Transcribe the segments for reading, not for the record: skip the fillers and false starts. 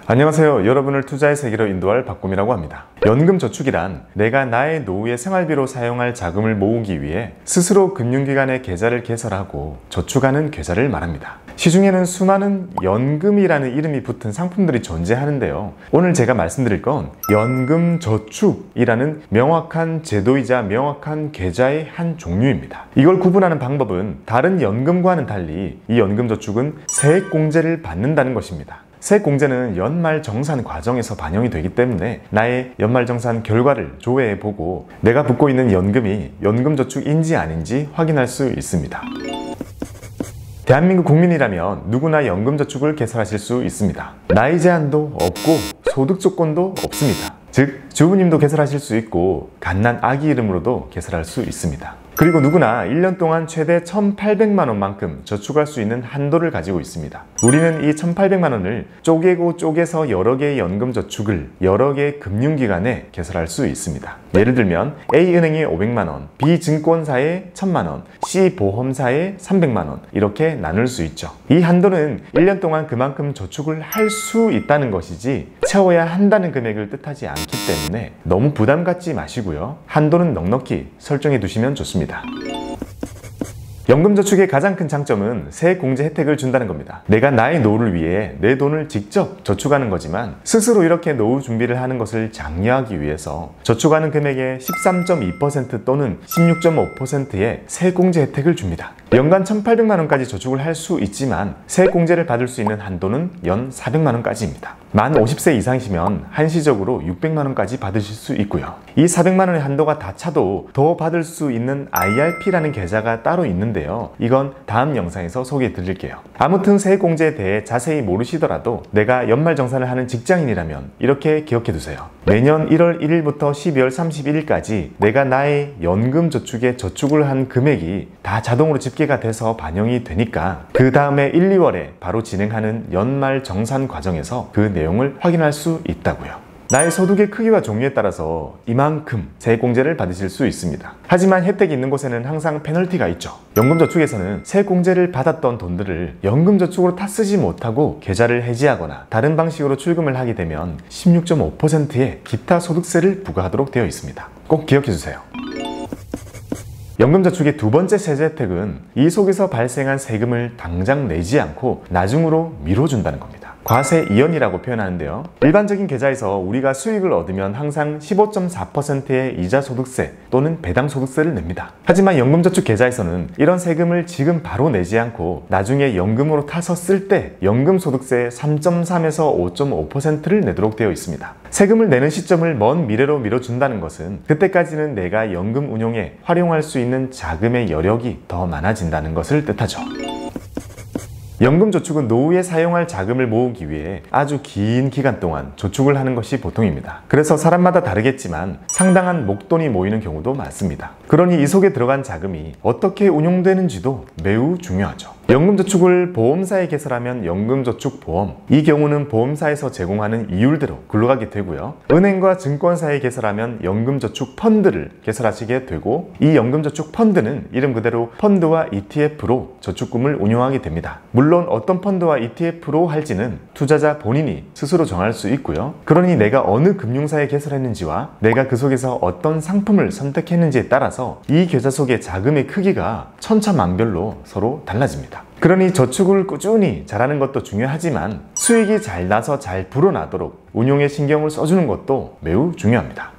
안녕하세요. 여러분을 투자의 세계로 인도할 박곰이라고 합니다. 연금저축이란 내가 나의 노후의 생활비로 사용할 자금을 모으기 위해 스스로 금융기관에 계좌를 개설하고 저축하는 계좌를 말합니다. 시중에는 수많은 연금이라는 이름이 붙은 상품들이 존재하는데요. 오늘 제가 말씀드릴 건 연금저축이라는 명확한 제도이자 명확한 계좌의 한 종류입니다. 이걸 구분하는 방법은 다른 연금과는 달리 이 연금저축은 세액공제를 받는다는 것입니다. 세액공제는 연말정산 과정에서 반영이 되기 때문에 나의 연말정산 결과를 조회해보고 내가 붓고 있는 연금이 연금저축인지 아닌지 확인할 수 있습니다. 대한민국 국민이라면 누구나 연금저축을 개설하실 수 있습니다. 나이 제한도 없고 소득 조건도 없습니다. 즉 주부님도 개설하실 수 있고 갓난 아기 이름으로도 개설할 수 있습니다. 그리고 누구나 1년 동안 최대 1,800만 원만큼 저축할 수 있는 한도를 가지고 있습니다. 우리는 이 1,800만 원을 쪼개고 쪼개서 여러 개의 연금저축을 여러 개의 금융기관에 개설할 수 있습니다. 예를 들면 A은행에 500만 원, B증권사에 1,000만 원, C보험사에 300만 원 이렇게 나눌 수 있죠. 이 한도는 1년 동안 그만큼 저축을 할 수 있다는 것이지 채워야 한다는 금액을 뜻하지 않기 때문에 너무 부담 갖지 마시고요. 한도는 넉넉히 설정해 두시면 좋습니다. 연금저축의 가장 큰 장점은 세액공제 혜택을 준다는 겁니다. 내가 나의 노후를 위해 내 돈을 직접 저축하는 거지만 스스로 이렇게 노후 준비를 하는 것을 장려하기 위해서 저축하는 금액의 13.2% 또는 16.5%의 세액공제 혜택을 줍니다. 연간 1,800만 원까지 저축을 할 수 있지만 세액공제를 받을 수 있는 한도는 연 400만 원까지입니다. 만 50세 이상이시면 한시적으로 600만 원까지 받으실 수 있고요. 이 400만 원의 한도가 다 차도 더 받을 수 있는 IRP라는 계좌가 따로 있는데요. 이건 다음 영상에서 소개해 드릴게요. 아무튼 세액공제에 대해 자세히 모르시더라도 내가 연말정산을 하는 직장인이라면 이렇게 기억해 두세요. 매년 1월 1일부터 12월 31일까지 내가 나의 연금저축에 저축을 한 금액이 다 자동으로 집계가 돼서 반영이 되니까 그 다음에 1, 2월에 바로 진행하는 연말정산 과정에서 그 내용을 확인할 수 있다고요. 나의 소득의 크기와 종류에 따라서 이만큼 세액공제를 받으실 수 있습니다. 하지만 혜택이 있는 곳에는 항상 페널티가 있죠. 연금저축에서는 세액공제를 받았던 돈들을 연금저축으로 다 쓰지 못하고 계좌를 해지하거나 다른 방식으로 출금을 하게 되면 16.5%의 기타 소득세를 부과하도록 되어 있습니다. 꼭 기억해 주세요. 연금저축의 두 번째 세제 혜택은 이 속에서 발생한 세금을 당장 내지 않고 나중으로 미뤄준다는 겁니다. 과세 이연이라고 표현하는데요. 일반적인 계좌에서 우리가 수익을 얻으면 항상 15.4%의 이자소득세 또는 배당소득세를 냅니다. 하지만 연금저축 계좌에서는 이런 세금을 지금 바로 내지 않고 나중에 연금으로 타서 쓸 때 연금소득세 3.3에서 5.5%를 내도록 되어 있습니다. 세금을 내는 시점을 먼 미래로 미뤄준다는 것은 그때까지는 내가 연금 운용에 활용할 수 있는 자금의 여력이 더 많아진다는 것을 뜻하죠. 연금저축은 노후에 사용할 자금을 모으기 위해 아주 긴 기간 동안 저축을 하는 것이 보통입니다. 그래서 사람마다 다르겠지만 상당한 목돈이 모이는 경우도 많습니다. 그러니 이 속에 들어간 자금이 어떻게 운용되는지도 매우 중요하죠. 연금저축을 보험사에 개설하면 연금저축보험, 이 경우는 보험사에서 제공하는 이율대로 굴러가게 되고요. 은행과 증권사에 개설하면 연금저축펀드를 개설하시게 되고 이 연금저축펀드는 이름 그대로 펀드와 ETF로 저축금을 운용하게 됩니다. 물론 어떤 펀드와 ETF로 할지는 투자자 본인이 스스로 정할 수 있고요. 그러니 내가 어느 금융사에 개설했는지와 내가 그 속에서 어떤 상품을 선택했는지에 따라서 이 계좌 속의 자금의 크기가 천차만별로 서로 달라집니다. 그러니 저축을 꾸준히 잘하는 것도 중요하지만 수익이 잘 나서 잘 불어나도록 운용에 신경을 써주는 것도 매우 중요합니다.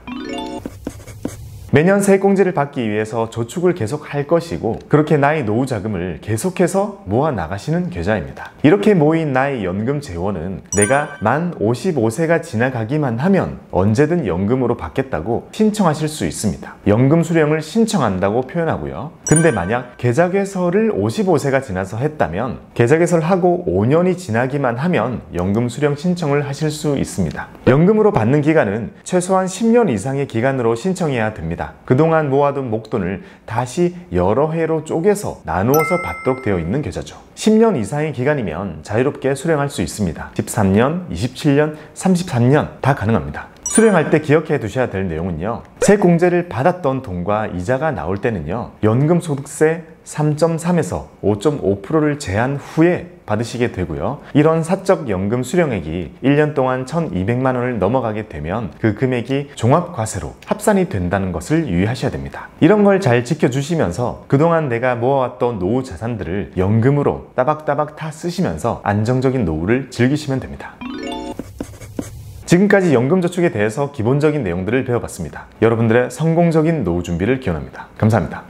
매년 세액공제를 받기 위해서 저축을 계속 할 것이고 그렇게 나의 노후 자금을 계속해서 모아 나가시는 계좌입니다. 이렇게 모인 나의 연금 재원은 내가 만 55세가 지나가기만 하면 언제든 연금으로 받겠다고 신청하실 수 있습니다. 연금 수령을 신청한다고 표현하고요. 근데 만약 계좌 개설을 55세가 지나서 했다면 계좌 개설하고 5년이 지나기만 하면 연금 수령 신청을 하실 수 있습니다. 연금으로 받는 기간은 최소한 10년 이상의 기간으로 신청해야 됩니다. 그동안 모아둔 목돈을 다시 여러 해로 쪼개서 나누어서 받도록 되어 있는 계좌죠. 10년 이상의 기간이면 자유롭게 수령할 수 있습니다. 13년, 27년, 33년 다 가능합니다. 수령할 때 기억해 두셔야 될 내용은요. 세공제를 받았던 돈과 이자가 나올 때는요, 연금소득세 3.3에서 5.5%를 제한 후에 받으시게 되고요. 이런 사적 연금 수령액이 1년 동안 1,200만 원을 넘어가게 되면 그 금액이 종합과세로 합산이 된다는 것을 유의하셔야 됩니다. 이런 걸 잘 지켜주시면서 그동안 내가 모아왔던 노후 자산들을 연금으로 따박따박 다 쓰시면서 안정적인 노후를 즐기시면 됩니다. 지금까지 연금저축에 대해서 기본적인 내용들을 배워봤습니다. 여러분들의 성공적인 노후 준비를 기원합니다. 감사합니다.